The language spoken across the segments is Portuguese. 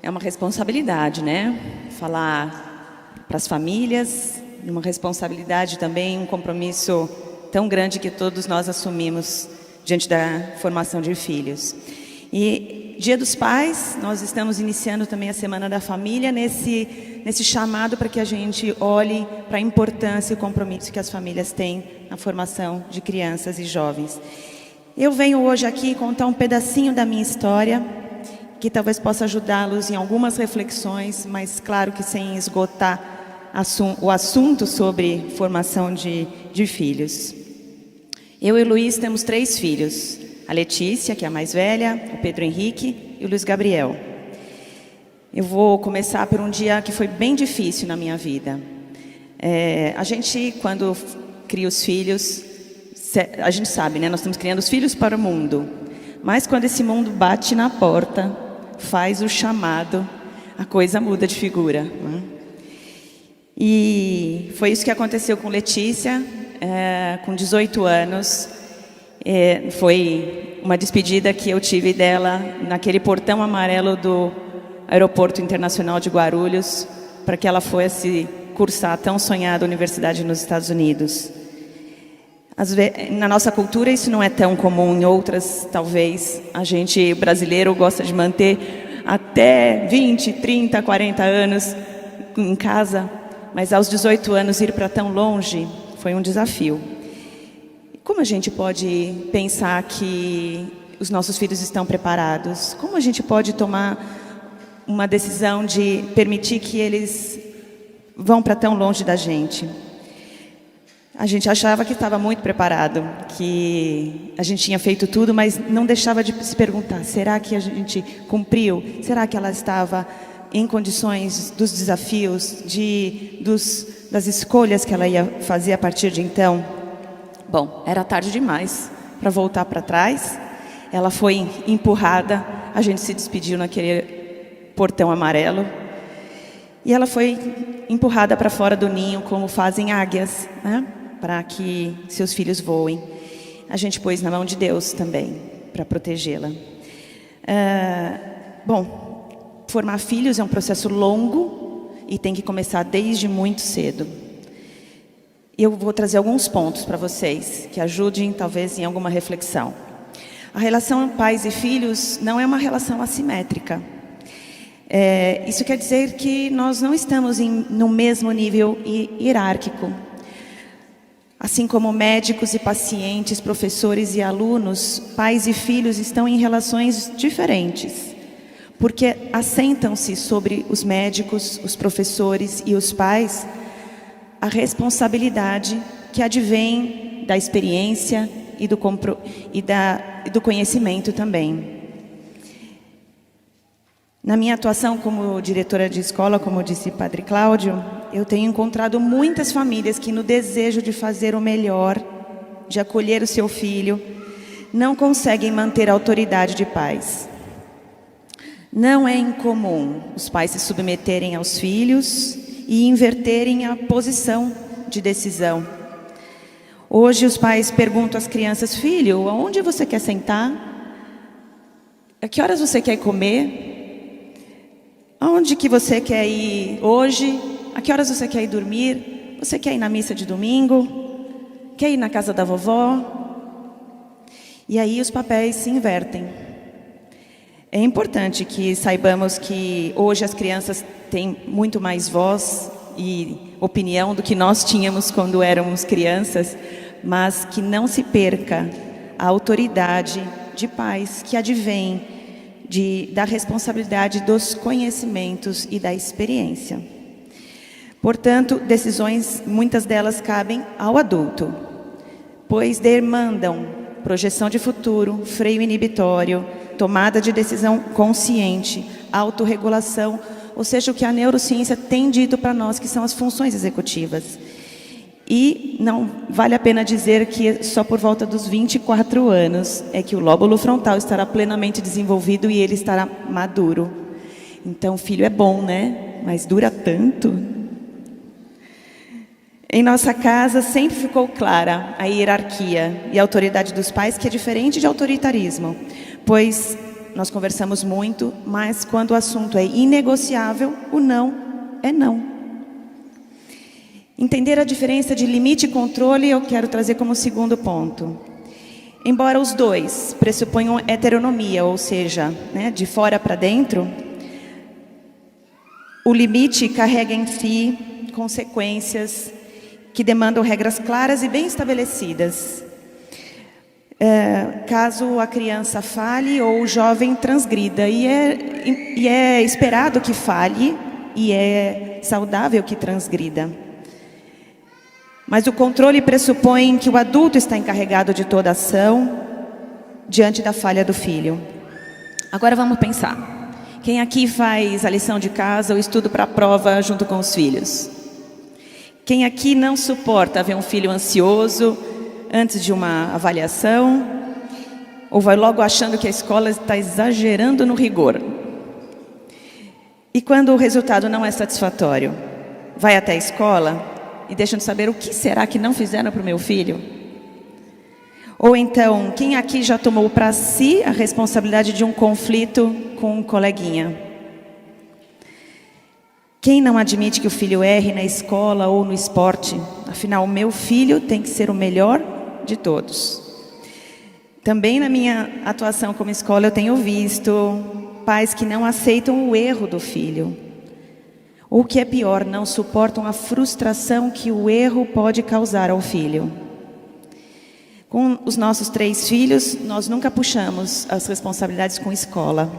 é uma responsabilidade, né? Falar para as famílias, uma responsabilidade também, um compromisso tão grande que todos nós assumimos diante da formação de filhos. E Dia dos Pais, nós estamos iniciando também a Semana da Família nesse chamado para que a gente olhe para a importância e o compromisso que as famílias têm na formação de crianças e jovens. Eu venho hoje aqui contar um pedacinho da minha história, que talvez possa ajudá-los em algumas reflexões, mas claro que sem esgotar o assunto sobre formação de filhos. Eu e o Luiz temos 3 filhos, a Letícia, que é a mais velha, o Pedro Henrique e o Luiz Gabriel. Eu vou começar por um dia que foi bem difícil na minha vida. A gente, quando cria os filhos, a gente sabe, né? Nós estamos criando os filhos para o mundo. Mas quando esse mundo bate na porta, faz o chamado, a coisa muda de figura, né? E foi isso que aconteceu com Letícia, com 18 anos. Foi uma despedida que eu tive dela naquele portão amarelo do Aeroporto Internacional de Guarulhos, para que ela fosse cursar a tão sonhada universidade nos Estados Unidos. Na nossa cultura isso não é tão comum, em outras talvez a gente brasileiro gosta de manter até 20, 30, 40 anos em casa, mas aos 18 anos ir para tão longe foi um desafio. Como a gente pode pensar que os nossos filhos estão preparados? Como a gente pode tomar uma decisão de permitir que eles vão para tão longe da gente? A gente achava que estava muito preparado, que a gente tinha feito tudo, mas não deixava de se perguntar, será que a gente cumpriu? Será que ela estava em condições dos desafios, das escolhas que ela ia fazer a partir de então? Bom, era tarde demais para voltar para trás. Ela foi empurrada, a gente se despediu naquele portão amarelo. E ela foi empurrada para fora do ninho, como fazem águias, né? Para que seus filhos voem. A gente pôs na mão de Deus também, para protegê-la. Bom, formar filhos é um processo longo e tem que começar desde muito cedo. Eu vou trazer alguns pontos para vocês, que ajudem talvez em alguma reflexão. A relação pais e filhos não é uma relação assimétrica. Isso quer dizer que nós não estamos no mesmo nível hierárquico. Assim como médicos e pacientes, professores e alunos, pais e filhos estão em relações diferentes, porque assentam-se sobre os médicos, os professores e os pais a responsabilidade que advém da experiência e do conhecimento também. Na minha atuação como diretora de escola, como disse o Padre Cláudio, eu tenho encontrado muitas famílias que, no desejo de fazer o melhor, de acolher o seu filho, não conseguem manter a autoridade de pais. Não é incomum os pais se submeterem aos filhos e inverterem a posição de decisão. Hoje os pais perguntam às crianças: filho, aonde você quer sentar? A que horas você quer comer? Aonde que você quer ir hoje? A que horas você quer ir dormir? Você quer ir na missa de domingo? Quer ir na casa da vovó? E aí os papéis se invertem. É importante que saibamos que hoje as crianças têm muito mais voz e opinião do que nós tínhamos quando éramos crianças, mas que não se perca a autoridade de pais que advém da responsabilidade dos conhecimentos e da experiência. Portanto, decisões, muitas delas cabem ao adulto, pois demandam projeção de futuro, freio inibitório, tomada de decisão consciente, autorregulação, ou seja, o que a neurociência tem dito para nós que são as funções executivas. E não vale a pena dizer que só por volta dos 24 anos é que o lóbulo frontal estará plenamente desenvolvido e ele estará maduro. Então, filho é bom, né? Mas dura tanto. Em nossa casa sempre ficou clara a hierarquia e a autoridade dos pais, que é diferente de autoritarismo, pois nós conversamos muito, mas quando o assunto é inegociável, o não é não. Entender a diferença de limite e controle eu quero trazer como segundo ponto. Embora os dois pressuponham heteronomia, ou seja, né, de fora para dentro, o limite carrega em si consequências que demandam regras claras e bem estabelecidas. Caso a criança falhe ou o jovem transgrida, e é esperado que falhe e é saudável que transgrida. Mas o controle pressupõe que o adulto está encarregado de toda ação diante da falha do filho. Agora vamos pensar. Quem aqui faz a lição de casa ou estudo para a prova junto com os filhos? Quem aqui não suporta ver um filho ansioso antes de uma avaliação? Ou vai logo achando que a escola está exagerando no rigor? E quando o resultado não é satisfatório, vai até a escola e deixam de saber o que será que não fizeram para o meu filho? Ou então, quem aqui já tomou para si a responsabilidade de um conflito com um coleguinha? Quem não admite que o filho erre na escola ou no esporte? Afinal, o meu filho tem que ser o melhor de todos. Também na minha atuação como escola eu tenho visto pais que não aceitam o erro do filho. Ou o que é pior, não suportam a frustração que o erro pode causar ao filho. Com os nossos 3 filhos, nós nunca puxamos as responsabilidades com a escola.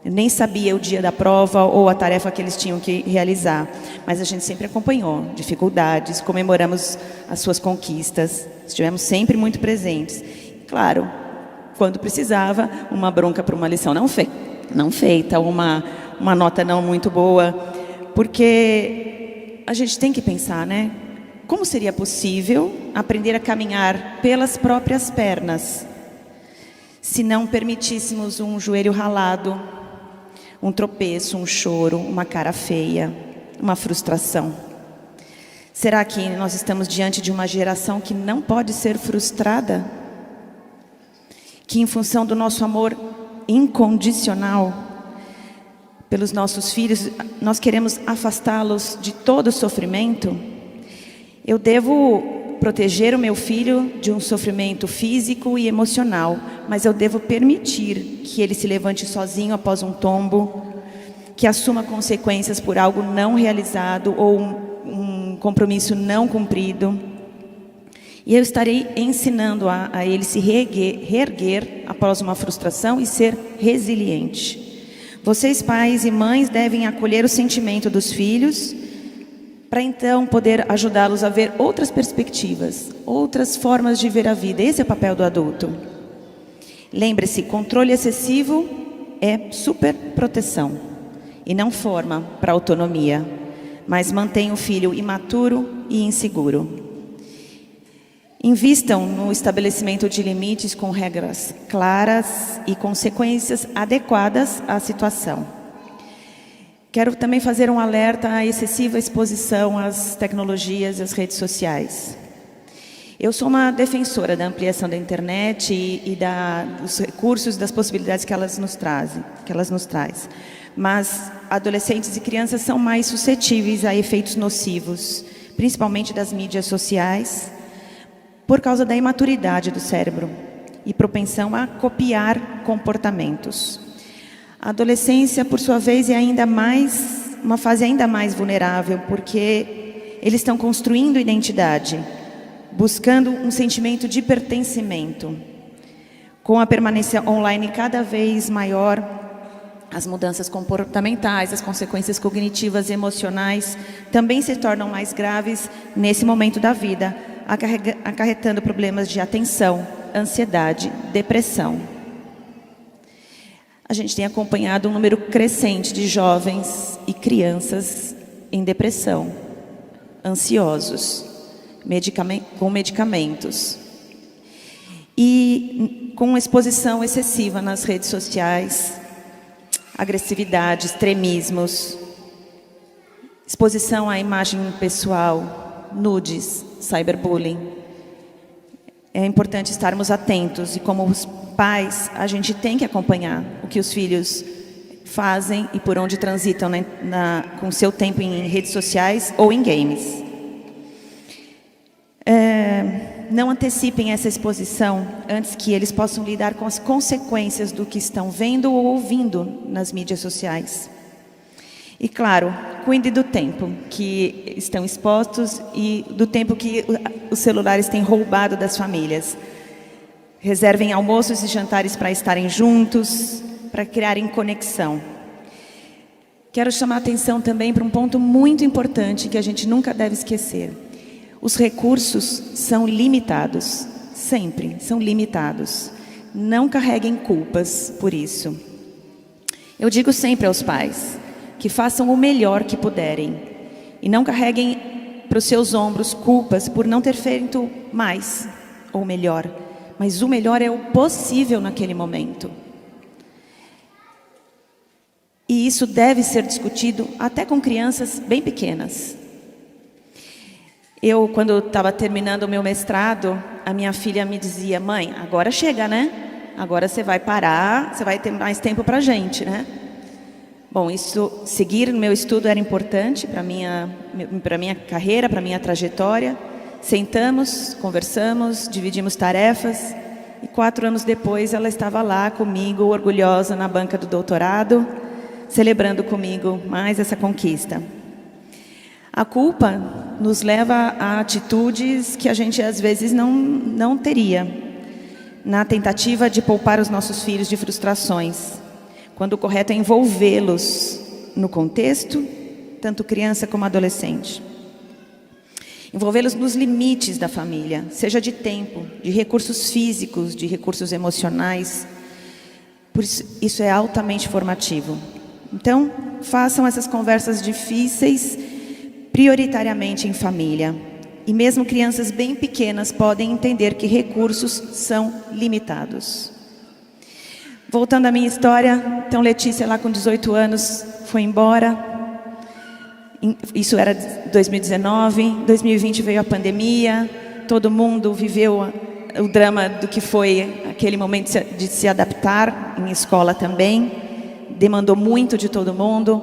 Eu nem sabia o dia da prova ou a tarefa que eles tinham que realizar. Mas a gente sempre acompanhou dificuldades, comemoramos as suas conquistas. Estivemos sempre muito presentes. Claro, quando precisava, uma bronca por uma lição não feita, uma nota não muito boa. Porque a gente tem que pensar, né? Como seria possível aprender a caminhar pelas próprias pernas se não permitíssemos um joelho ralado, um tropeço, um choro, uma cara feia, uma frustração? Será que nós estamos diante de uma geração que não pode ser frustrada? Que em função do nosso amor incondicional pelos nossos filhos, nós queremos afastá-los de todo sofrimento? Eu devo proteger o meu filho de um sofrimento físico e emocional, mas eu devo permitir que ele se levante sozinho após um tombo, que assuma consequências por algo não realizado ou um compromisso não cumprido. E eu estarei ensinando a ele se reerguer após uma frustração e ser resiliente. Vocês, pais e mães, devem acolher o sentimento dos filhos para então poder ajudá-los a ver outras perspectivas, outras formas de ver a vida. Esse é o papel do adulto. Lembre-se, controle excessivo é superproteção e não forma para autonomia, mas mantém o filho imaturo e inseguro. Invistam no estabelecimento de limites com regras claras e consequências adequadas à situação. Quero também fazer um alerta à excessiva exposição às tecnologias e às redes sociais. Eu sou uma defensora da ampliação da internet e dos recursos, das possibilidades que elas nos trazem. Mas adolescentes e crianças são mais suscetíveis a efeitos nocivos, principalmente das mídias sociais, por causa da imaturidade do cérebro e propensão a copiar comportamentos. A adolescência, por sua vez, é uma fase ainda mais vulnerável, porque eles estão construindo identidade, buscando um sentimento de pertencimento. Com a permanência online cada vez maior, as mudanças comportamentais, as consequências cognitivas e emocionais também se tornam mais graves nesse momento da vida, acarretando problemas de atenção, ansiedade, depressão. A gente tem acompanhado um número crescente de jovens e crianças em depressão, ansiosos, com medicamentos e com exposição excessiva nas redes sociais, agressividade, extremismos, exposição à imagem pessoal, nudes, cyberbullying. É importante estarmos atentos e como pais, a gente tem que acompanhar o que os filhos fazem e por onde transitam com seu tempo em redes sociais ou em games. Não antecipem essa exposição antes que eles possam lidar com as consequências do que estão vendo ou ouvindo nas mídias sociais. E claro, cuide do tempo que estão expostos e do tempo que os celulares têm roubado das famílias. Reservem almoços e jantares para estarem juntos, para criarem conexão. Quero chamar a atenção também para um ponto muito importante que a gente nunca deve esquecer. Os recursos são limitados, sempre são limitados. Não carreguem culpas por isso. Eu digo sempre aos pais que façam o melhor que puderem e não carreguem para os seus ombros culpas por não ter feito mais ou melhor, mas o melhor é o possível naquele momento. E isso deve ser discutido até com crianças bem pequenas. Eu, quando estava terminando o meu mestrado, a minha filha me dizia: mãe, agora chega, né? Agora você vai parar, você vai ter mais tempo para a gente, né? Bom, seguir no meu estudo era importante para minha carreira, para minha trajetória. Sentamos, conversamos, dividimos tarefas e 4 anos depois ela estava lá comigo, orgulhosa, na banca do doutorado, celebrando comigo mais essa conquista. A culpa nos leva a atitudes que a gente às vezes não teria, na tentativa de poupar os nossos filhos de frustrações, quando o correto é envolvê-los no contexto, tanto criança como adolescente. Envolvê-los nos limites da família, seja de tempo, de recursos físicos, de recursos emocionais. Por isso é altamente formativo. Então, façam essas conversas difíceis prioritariamente em família. E mesmo crianças bem pequenas podem entender que recursos são limitados. Voltando à minha história, então Letícia lá com 18 anos foi embora. Isso era 2019, 2020 veio a pandemia, todo mundo viveu o drama do que foi aquele momento de se adaptar em escola também. Demandou muito de todo mundo,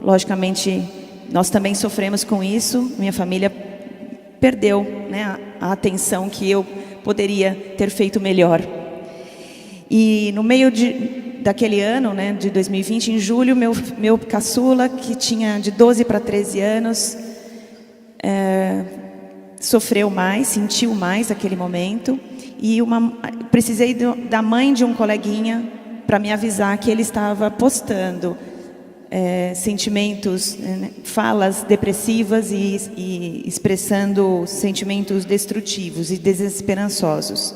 logicamente nós também sofremos com isso, minha família perdeu, né, a atenção que eu poderia ter feito melhor. E no meio daquele ano, né, de 2020, em julho, meu caçula, que tinha de 12 para 13 anos, sofreu mais, sentiu mais aquele momento, e precisei da mãe de um coleguinha para me avisar que ele estava postando sentimentos, falas depressivas e expressando sentimentos destrutivos e desesperançosos.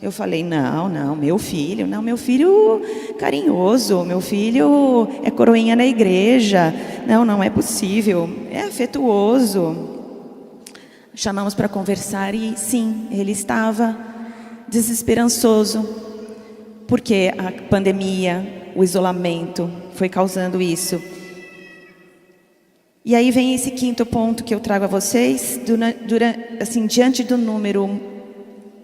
Eu falei: não, meu filho carinhoso, meu filho é coroinha na igreja, não é possível, é afetuoso. Chamamos para conversar e sim, ele estava desesperançoso, porque a pandemia, o isolamento foi causando isso. E aí vem esse quinto ponto que eu trago a vocês, diante do número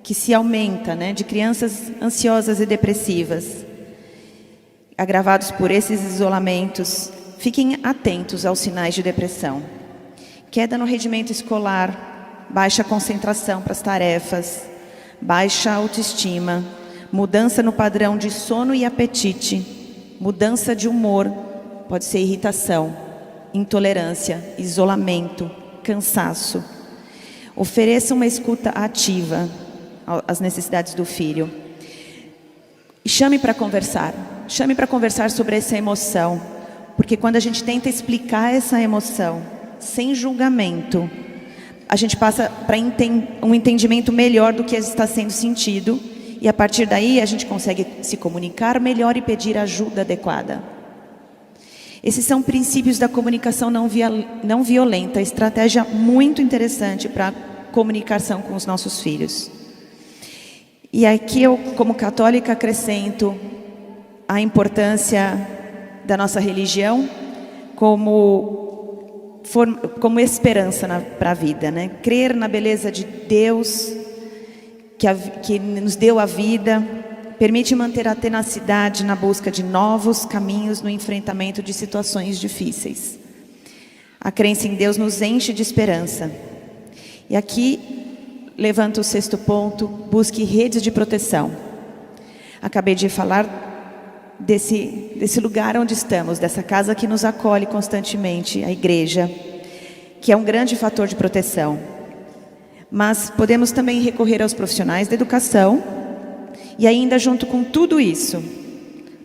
que se aumenta, né, de crianças ansiosas e depressivas, agravados por esses isolamentos. Fiquem atentos aos sinais de depressão: queda no rendimento escolar, baixa concentração para as tarefas, baixa autoestima, mudança no padrão de sono e apetite, mudança de humor, pode ser irritação, intolerância, isolamento, cansaço. Ofereça uma escuta ativa às necessidades do filho. E chame para conversar sobre essa emoção, porque quando a gente tenta explicar essa emoção sem julgamento, a gente passa para um entendimento melhor do que está sendo sentido, e a partir daí a gente consegue se comunicar melhor e pedir ajuda adequada. Esses são princípios da comunicação não violenta, estratégia muito interessante para a comunicação com os nossos filhos. E aqui eu, como católica, acrescento a importância da nossa religião como esperança para a vida, né? Crer na beleza de Deus, que nos deu a vida, permite manter a tenacidade na busca de novos caminhos no enfrentamento de situações difíceis. A crença em Deus nos enche de esperança. E aqui, levanta o 6º ponto, busque redes de proteção. Acabei de falar desse lugar onde estamos, dessa casa que nos acolhe constantemente, a igreja, que é um grande fator de proteção. Mas podemos também recorrer aos profissionais da educação e ainda junto com tudo isso,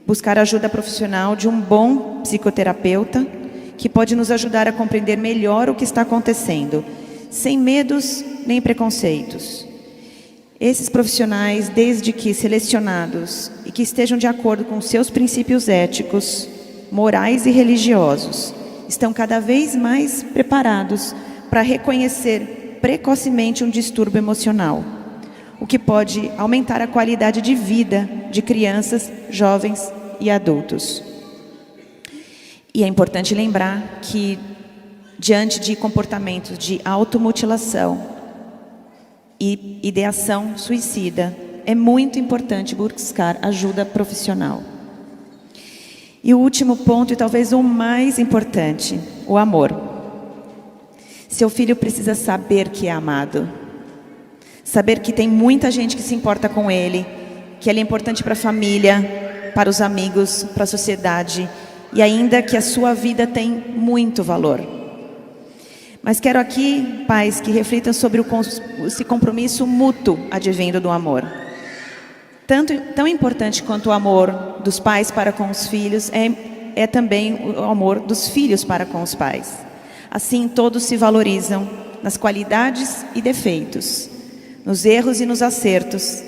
buscar ajuda profissional de um bom psicoterapeuta que pode nos ajudar a compreender melhor o que está acontecendo, sem medos nem preconceitos. Esses profissionais, desde que selecionados e que estejam de acordo com seus princípios éticos, morais e religiosos, estão cada vez mais preparados para reconhecer precocemente um distúrbio emocional, o que pode aumentar a qualidade de vida de crianças, jovens e adultos. E é importante lembrar que, diante de comportamentos de automutilação e ideação suicida, é muito importante buscar ajuda profissional. E o último ponto, e talvez o mais importante, o amor. Seu filho precisa saber que é amado. Saber que tem muita gente que se importa com ele, que ele é importante para a família, para os amigos, para a sociedade, e ainda que a sua vida tem muito valor. Mas quero aqui, pais, que reflitam sobre esse compromisso mútuo advindo do amor. Tão importante quanto o amor dos pais para com os filhos é também o amor dos filhos para com os pais. Assim, todos se valorizam nas qualidades e defeitos, nos erros e nos acertos,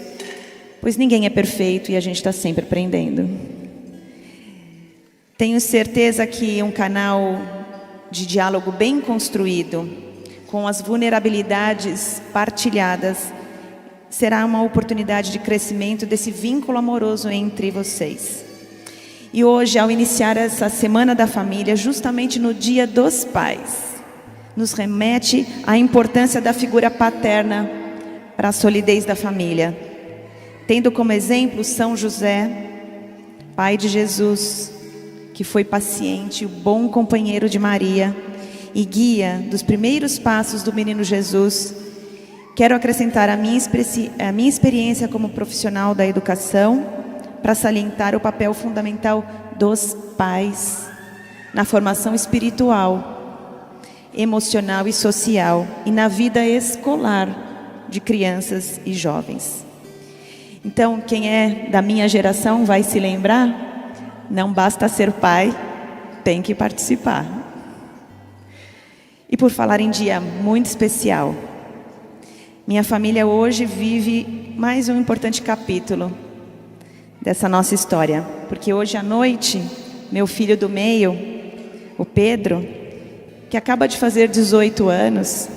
pois ninguém é perfeito e a gente está sempre aprendendo. Tenho certeza que um canal de diálogo bem construído, com as vulnerabilidades partilhadas, será uma oportunidade de crescimento desse vínculo amoroso entre vocês. E hoje, ao iniciar essa Semana da Família, justamente no Dia dos Pais, nos remete à importância da figura paterna para a solidez da família, tendo como exemplo São José, pai de Jesus, que foi paciente, o bom companheiro de Maria e guia dos primeiros passos do menino Jesus. Quero acrescentar a minha experiência como profissional da educação para salientar o papel fundamental dos pais na formação espiritual, emocional e social e na vida escolar de crianças e jovens. Então, quem é da minha geração vai se lembrar, não basta ser pai, tem que participar. E por falar em dia muito especial, minha família hoje vive mais um importante capítulo dessa nossa história, porque hoje à noite, meu filho do meio, o Pedro, que acaba de fazer 18 anos,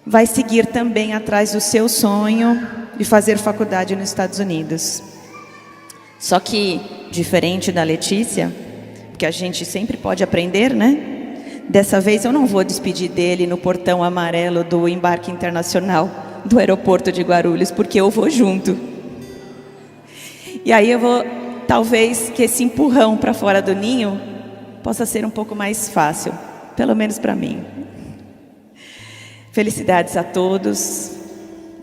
vai seguir também atrás do seu sonho de fazer faculdade nos Estados Unidos. Só que, diferente da Letícia, porque a gente sempre pode aprender, né? Dessa vez eu não vou despedir dele no portão amarelo do embarque internacional do aeroporto de Guarulhos, porque eu vou junto. E aí eu vou, talvez que esse empurrão para fora do ninho possa ser um pouco mais fácil, pelo menos para mim. Felicidades a todos,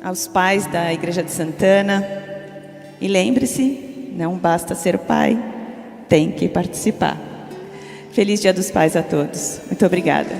aos pais da Igreja de Santana. E lembre-se, não basta ser pai, tem que participar. Feliz Dia dos Pais a todos. Muito obrigada.